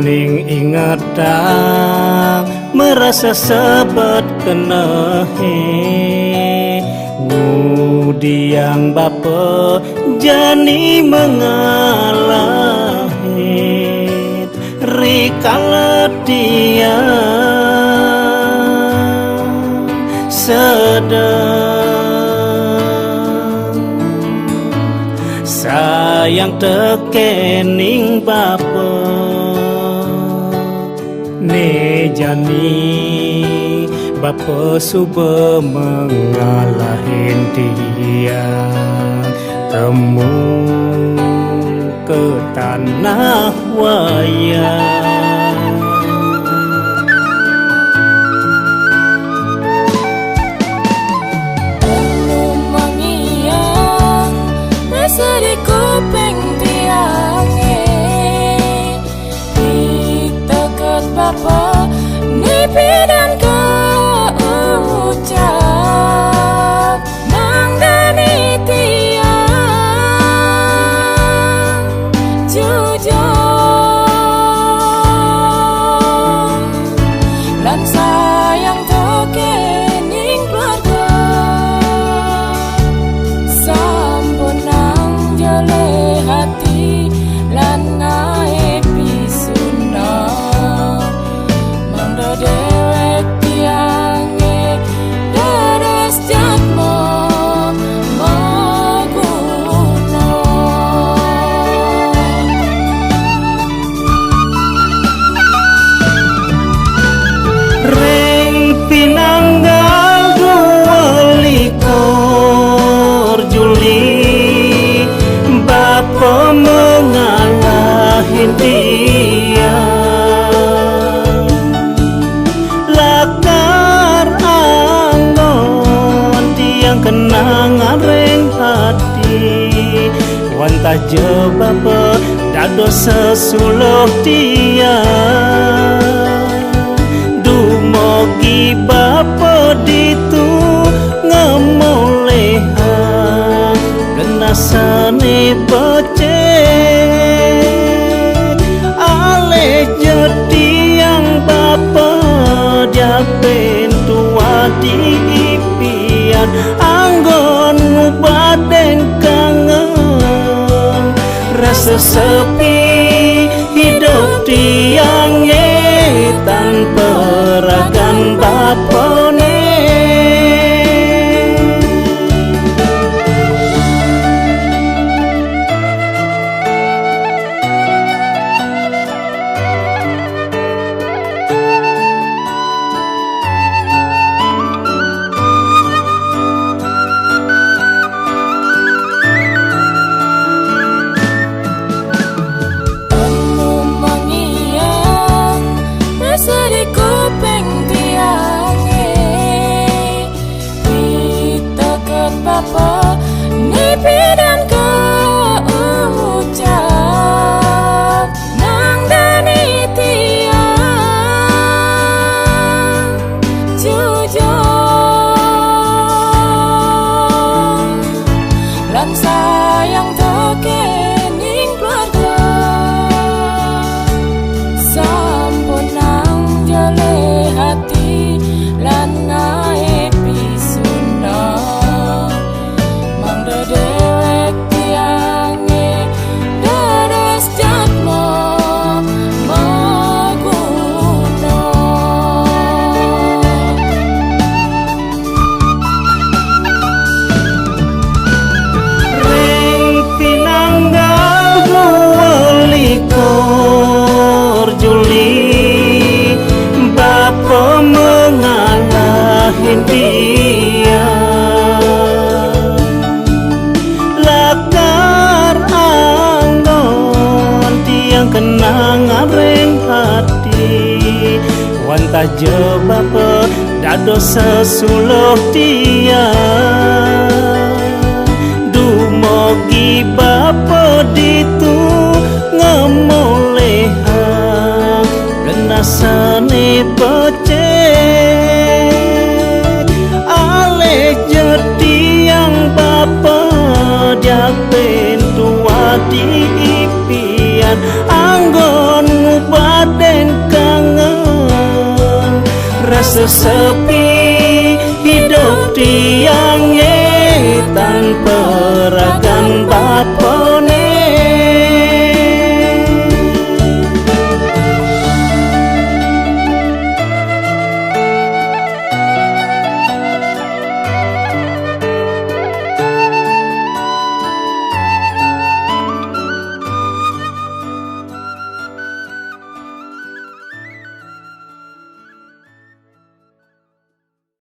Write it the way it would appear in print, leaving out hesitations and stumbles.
Ning ingatan merasa sebet kenehe ngudiang bapa jani mengalahit rikala dia sedang sayang tekening bapa ne jani bapa suba mengalahin dia temu ke tanah wayang. Belum mengiang rasa di kuping tiange ditekat bapa nipi dan keucap mangdani tiang jujur lan sayang tekening keluarga sampun nang jele hati lan ngae pisuna mangda dewek tiange daras jatmo maguna. Reng pinanggal 22 Juli bapa mengalahin dia lakar anggon tiang kenangan reng hati wantah je bapa dado sesuluh dia dumogi bapa ditu ngemolehan genasane becek ale jadi yang bapa dia pentua di impian anggon badeng kangen rasa sepi hidup tiang tanpa ragan bapane. Belum mengiang rasa di kuping tiange ditekat bapa nipi dan keucap mangdani tiang jujur lan sayang tekening keluarga sampun nang jele hati lan ngae pisuna mangda dewek tiange daras jatmo maguna. Reng pinanggal saja bapa dados sesuluh dia. Dumogi bapa ditu ngemolehan renasane becek alih jadi yang bapa diapen tua diipian anggon baden kangen rasa sepi hidup tiang tanpa